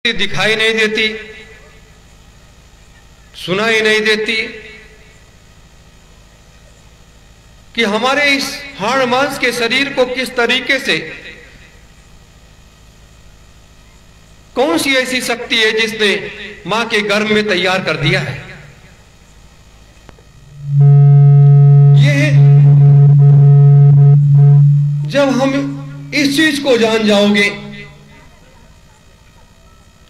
दिखाई नहीं देती, सुनाई नहीं देती कि हमारे इस हाड़ मांस के शरीर को किस तरीके से, कौन सी ऐसी शक्ति है जिसने मां के गर्भ में तैयार कर दिया है। ये जब हम इस चीज को जान जाओगे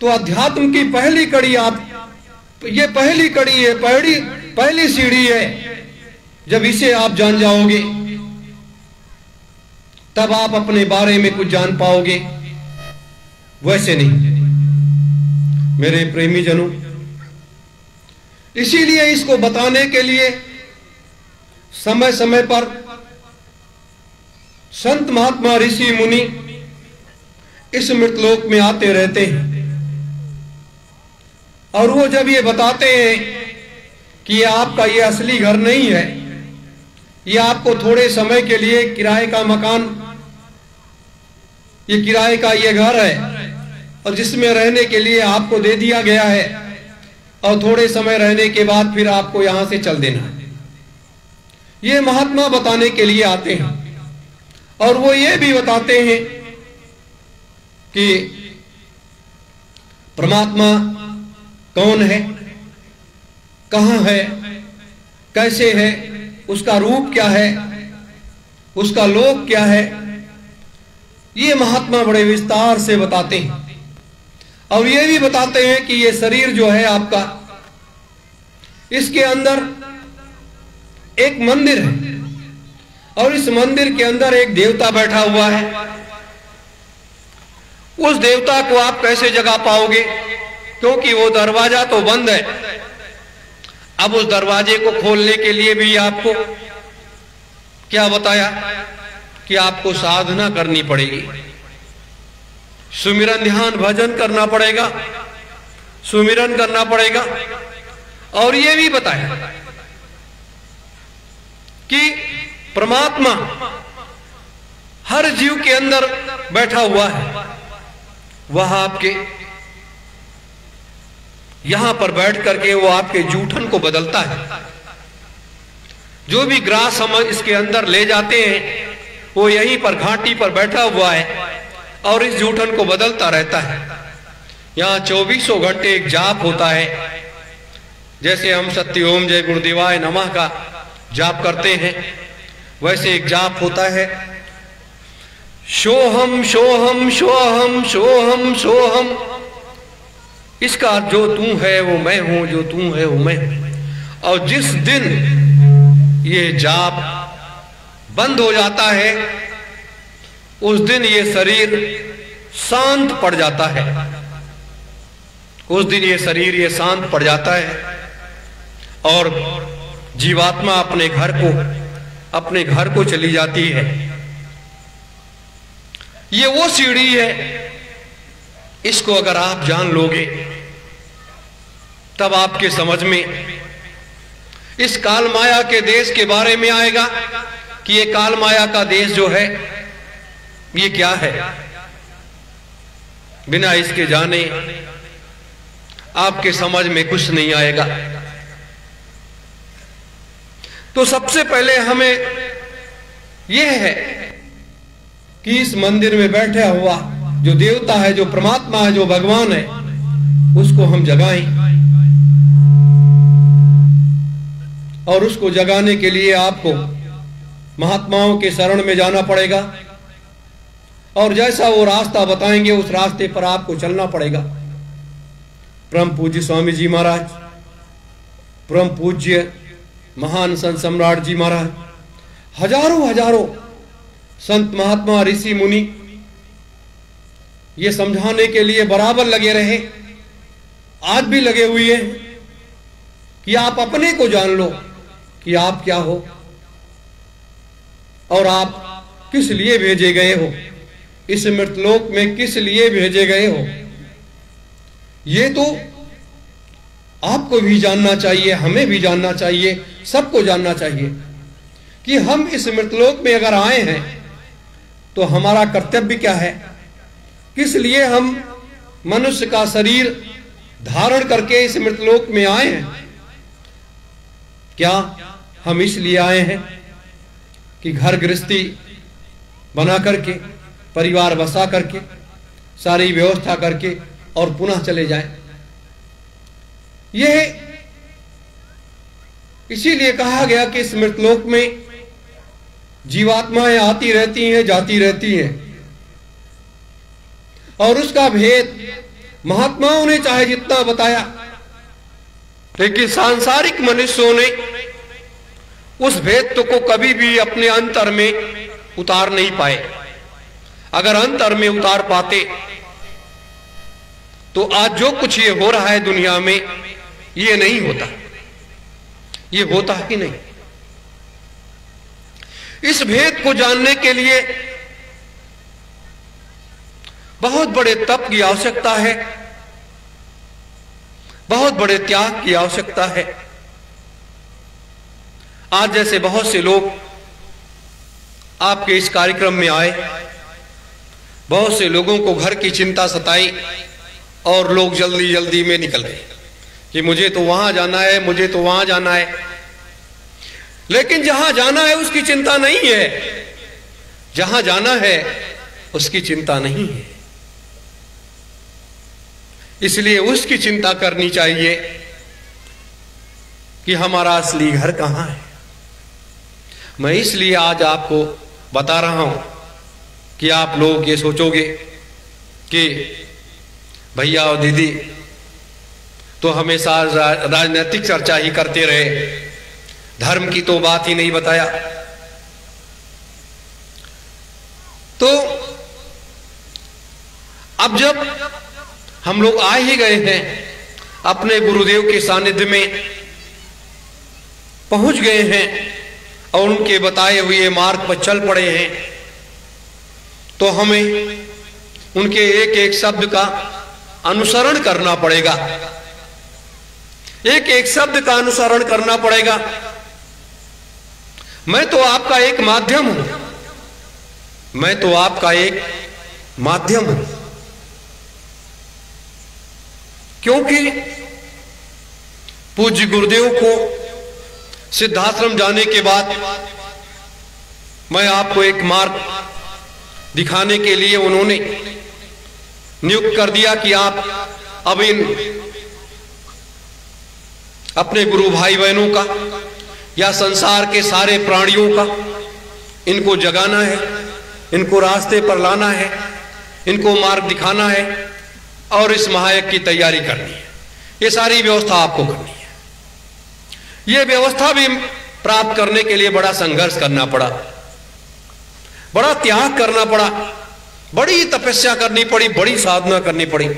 तो अध्यात्म की पहली कड़ी ये पहली कड़ी है, पहली सीढ़ी है। जब इसे आप जान जाओगे तब आप अपने बारे में कुछ जान पाओगे, वैसे नहीं। मेरे प्रेमी जनों, इसीलिए इसको बताने के लिए समय समय पर संत महात्मा ऋषि मुनि इस मृतलोक में आते रहते हैं और वो जब ये बताते हैं कि ये आपका ये असली घर नहीं है, ये आपको थोड़े समय के लिए किराए का मकान, ये किराए का ये घर है और जिसमें रहने के लिए आपको दे दिया गया है और थोड़े समय रहने के बाद फिर आपको यहां से चल देना है। ये महात्मा बताने के लिए आते हैं और वो ये भी बताते हैं कि परमात्मा कौन है, कहां है, कैसे है, उसका रूप क्या है, उसका लोक क्या है। ये महात्मा बड़े विस्तार से बताते हैं और ये भी बताते हैं कि ये शरीर जो है आपका, इसके अंदर एक मंदिर है और इस मंदिर के अंदर एक देवता बैठा हुआ है। उस देवता को आप कैसे जगा पाओगे, क्योंकि वो दरवाजा तो बंद है। अब उस दरवाजे को खोलने के लिए भी आपको क्या बताया कि आपको साधना करनी पड़ेगी, सुमिरन ध्यान भजन करना पड़ेगा, सुमिरन करना पड़ेगा। और ये भी बताया कि परमात्मा हर जीव के अंदर बैठा हुआ है। वह आपके यहां पर बैठ करके वो आपके जूठन को बदलता है। जो भी ग्रास हम इसके अंदर ले जाते हैं वो यहीं पर घाटी पर बैठा हुआ है और इस जूठन को बदलता रहता है। यहां 24 घंटे एक जाप होता है। जैसे हम सत्य ओम जय गुरुदेवाय नमः का जाप करते हैं, वैसे एक जाप होता है, सोहम सोहम सोहम सोहम सोहम। इसका जो तू है वो मैं हूं, जो तू है वो मैं हूं। और जिस दिन ये जाप बंद हो जाता है उस दिन ये शरीर शांत पड़ जाता है। उस दिन ये शरीर ये शांत पड़ जाता है और जीवात्मा अपने घर को चली जाती है। ये वो सीढ़ी है, इसको अगर आप जान लोगे तब आपके समझ में इस काल माया के देश के बारे में आएगा कि ये काल माया का देश जो है ये क्या है। बिना इसके जाने आपके समझ में कुछ नहीं आएगा। तो सबसे पहले हमें यह है कि इस मंदिर में बैठा हुआ जो देवता है, जो परमात्मा है, जो भगवान है, उसको हम जगाएं। और उसको जगाने के लिए आपको महात्माओं के शरण में जाना पड़ेगा और जैसा वो रास्ता बताएंगे उस रास्ते पर आपको चलना पड़ेगा। परम पूज्य स्वामी जी महाराज, परम पूज्य महान संत सम्राट जी महाराज, हजारों संत महात्मा ऋषि मुनि ये समझाने के लिए बराबर लगे रहे, आज भी लगे हुए हैं कि आप अपने को जान लो कि आप क्या हो और आप किस लिए भेजे गए हो, इस मृतलोक में किस लिए भेजे गए हो। ये तो आपको भी जानना चाहिए, हमें भी जानना चाहिए, सबको जानना चाहिए कि हम इस मृतलोक में अगर आए हैं तो हमारा कर्तव्य क्या है, किस लिए हम मनुष्य का शरीर धारण करके इस मृतलोक में आए हैं। क्या हम इसलिए आए हैं कि घर गृहस्थी बना करके, परिवार बसा करके, सारी व्यवस्था करके और पुनः चले जाएं? यह इसीलिए कहा गया कि इस मृतलोक में जीवात्माएं आती रहती हैं, जाती रहती हैं, और उसका भेद महात्माओं ने चाहे जितना बताया, लेकिन सांसारिक मनुष्यों ने उस भेद को कभी भी अपने अंतर में उतार नहीं पाए। अगर अंतर में उतार पाते तो आज जो कुछ ये हो रहा है दुनिया में, ये नहीं होता। ये होता कि नहीं? इस भेद को जानने के लिए बहुत बड़े तप की आवश्यकता है, बहुत बड़े त्याग की आवश्यकता है। आज जैसे बहुत से लोग आपके इस कार्यक्रम में आए, बहुत से लोगों को घर की चिंता सताई और लोग जल्दी जल्दी में निकल गए कि मुझे तो वहां जाना है, मुझे तो वहां जाना है। लेकिन जहां जाना है उसकी चिंता नहीं है, जहां जाना है उसकी चिंता नहीं है। इसलिए उसकी चिंता करनी चाहिए कि हमारा असली घर कहां है। मैं इसलिए आज आपको बता रहा हूं कि आप लोग ये सोचोगे कि भैया और दीदी तो हमेशा राजनीतिक चर्चा ही करते रहे, धर्म की तो बात ही नहीं बताया। तो अब जब हम लोग आ ही गए हैं, अपने गुरुदेव के सानिध्य में पहुंच गए हैं और उनके बताए हुए मार्ग पर चल पड़े हैं, तो हमें उनके एक एक शब्द का अनुसरण करना पड़ेगा, एक एक शब्द का अनुसरण करना पड़ेगा। मैं तो आपका एक माध्यम हूं, मैं तो आपका एक माध्यम हूं, क्योंकि पूज्य गुरुदेव को सिद्धाश्रम जाने के बाद मैं आपको एक मार्ग दिखाने के लिए उन्होंने नियुक्त कर दिया कि आप अब इन अपने गुरु भाई बहनों का या संसार के सारे प्राणियों का इनको जगाना है, इनको रास्ते पर लाना है, इनको मार्ग दिखाना है और इस महायज्ञ की तैयारी करनी है। ये सारी व्यवस्था आपको करनी है। ये व्यवस्था भी प्राप्त करने के लिए बड़ा संघर्ष करना पड़ा, बड़ा त्याग करना पड़ा, बड़ी तपस्या करनी पड़ी, बड़ी साधना करनी पड़ी,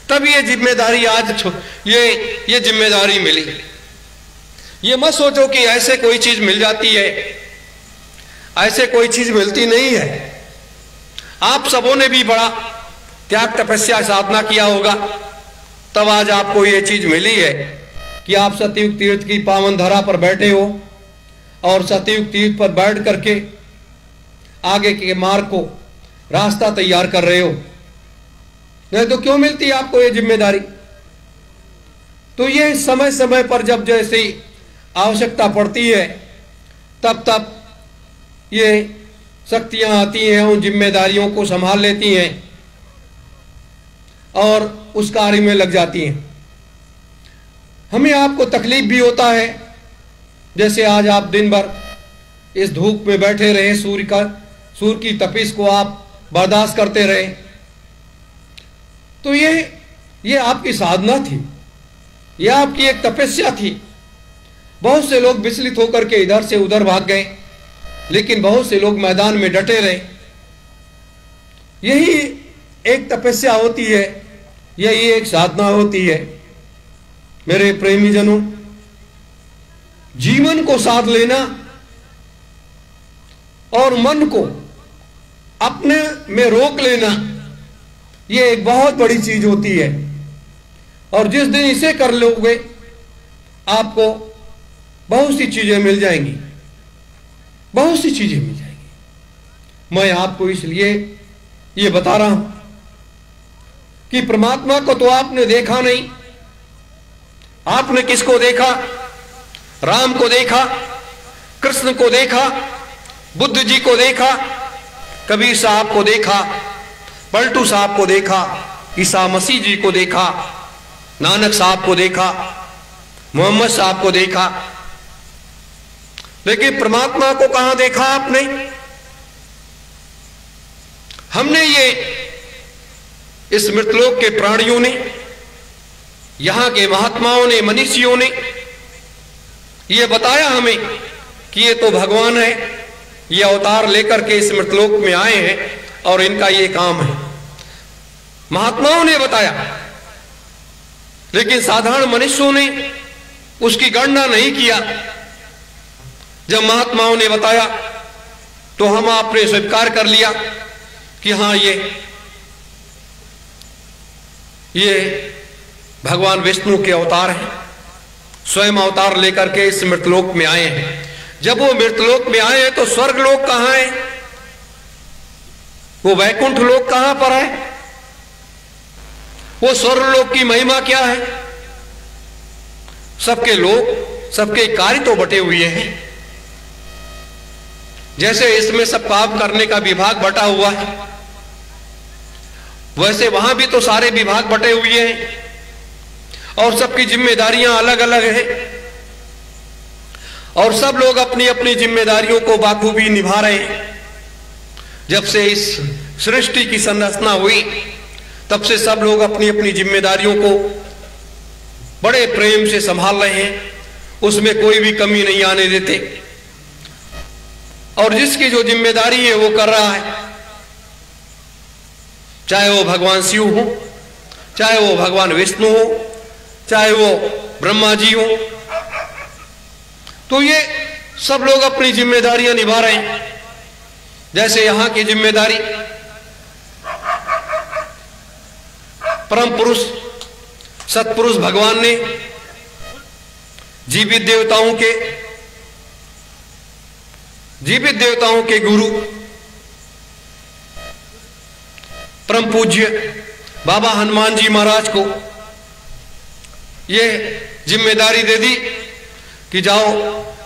तब ये जिम्मेदारी आज ये जिम्मेदारी मिली। ये मत सोचो कि ऐसे कोई चीज मिल जाती है, ऐसे कोई चीज मिलती नहीं है। आप सबों ने भी बड़ा त्याग तपस्या साधना किया होगा, तब आज आपको ये चीज मिली है कि आप सतयुग तीर्थ की पावन धरा पर बैठे हो और सतयुग तीर्थ पर बैठ करके आगे के मार्ग को रास्ता तैयार कर रहे हो। नहीं तो क्यों मिलती है आपको ये जिम्मेदारी? तो ये समय समय पर जब जैसी आवश्यकता पड़ती है तब तब ये शक्तियां आती हैं, उन जिम्मेदारियों को संभाल लेती हैं और उस कार्य में लग जाती हैं। हमें आपको तकलीफ भी होता है, जैसे आज आप दिन भर इस धूप में बैठे रहे, सूर्य की तपिश को आप बर्दाश्त करते रहे, तो ये आपकी साधना थी, यह आपकी एक तपस्या थी। बहुत से लोग विचलित होकर के इधर से उधर भाग गए, लेकिन बहुत से लोग मैदान में डटे रहे। यही एक तपस्या होती है, यही एक साधना होती है। मेरे प्रेमी जनों, जीवन को साध लेना और मन को अपने में रोक लेना, यह एक बहुत बड़ी चीज होती है। और जिस दिन इसे कर लोगे आपको बहुत सी चीजें मिल जाएंगी, बहुत सी चीजें मिल जाएंगी। मैं आपको इसलिए ये बता रहा हूं कि परमात्मा को तो आपने देखा नहीं। आपने किसको देखा? राम को देखा, कृष्ण को देखा, बुद्ध जी को देखा, कबीर साहब को देखा, पलटू साहब को देखा, ईसा मसीह जी को देखा, नानक साहब को देखा, मोहम्मद साहब को देखा, लेकिन परमात्मा को कहां देखा आपने? हमने ये इस मृतलोक के प्राणियों ने, यहां के महात्माओं ने, मनीषियों ने ये बताया हमें कि ये तो भगवान है, ये अवतार लेकर के इस मृतलोक में आए हैं और इनका ये काम है। महात्माओं ने बताया, लेकिन साधारण मनुष्यों ने उसकी गणना नहीं किया। जब महात्माओं ने बताया तो हम आपने स्वीकार कर लिया कि हाँ ये भगवान विष्णु के अवतार हैं, स्वयं अवतार लेकर के इस मृतलोक में आए हैं। जब वो मृतलोक में आए हैं तो स्वर्ग लोक कहां है? वो वैकुंठ लोक कहां पर है? वो स्वर्ग लोक की महिमा क्या है? सबके लोग, सबके कार्य तो बटे हुए हैं। जैसे इसमें सब काम करने का विभाग बटा हुआ है, वैसे वहां भी तो सारे विभाग बटे हुए हैं और सबकी जिम्मेदारियां अलग अलग हैं और सब लोग अपनी अपनी जिम्मेदारियों को बाखूबी निभा रहे हैं। जब से इस सृष्टि की संरचना हुई तब से सब लोग अपनी अपनी जिम्मेदारियों को बड़े प्रेम से संभाल रहे हैं, उसमें कोई भी कमी नहीं आने देते और जिसकी जो जिम्मेदारी है वो कर रहा है, चाहे वो भगवान शिव हो, चाहे वो भगवान विष्णु हो, चाहे वो ब्रह्मा जी हो। तो ये सब लोग अपनी जिम्मेदारियां निभा रहे हैं। जैसे यहां की जिम्मेदारी परम पुरुष सतपुरुष भगवान ने जीवित देवताओं के गुरु परम पूज्य बाबा हनुमान जी महाराज को ये जिम्मेदारी दे दी कि जाओ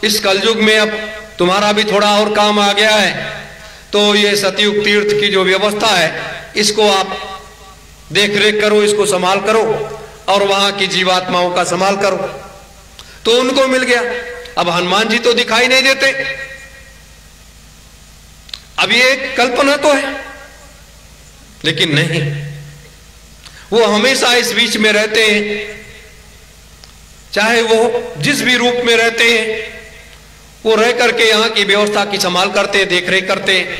इस कलयुग में अब तुम्हारा भी थोड़ा और काम आ गया है, तो ये सतयुग तीर्थ की जो व्यवस्था है इसको आप देख रेख करो, इसको संभाल करो और वहां की जीवात्माओं का संभाल करो। तो उनको मिल गया। अब हनुमान जी तो दिखाई नहीं देते। अब ये एक कल्पना तो है, लेकिन नहीं, वो हमेशा इस बीच में रहते हैं। चाहे वो जिस भी रूप में रहते हैं, वो रह करके यहां की व्यवस्था की संभाल करते हैं, देख रेख करते हैं।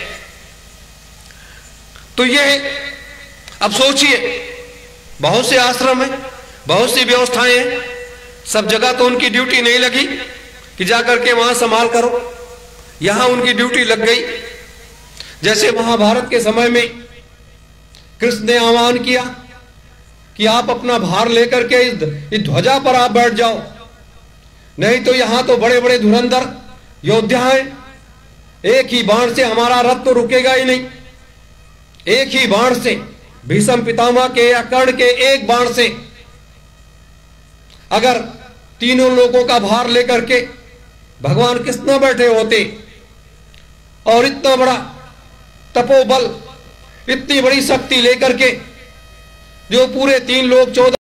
तो ये अब सोचिए, बहुत से आश्रम है, बहुत सी व्यवस्थाएं हैं, सब जगह तो उनकी ड्यूटी नहीं लगी कि जाकर के वहां संभाल करो। यहां उनकी ड्यूटी लग गई। जैसे महाभारत के समय में कृष्ण ने आह्वान किया कि आप अपना भार लेकर के इस ध्वजा पर आप बैठ जाओ, नहीं तो यहां तो बड़े बड़े धुरंधर योद्धा हैं, एक ही बाण से हमारा रथ तो रुकेगा ही नहीं। एक ही बाण से, भीष्म पितामह के या कर्ण के एक बाण से अगर तीनों लोगों का भार लेकर के भगवान कृष्ण बैठे होते और इतना बड़ा तपोबल, इतनी बड़ी शक्ति लेकर के जो पूरे 3 लोग 14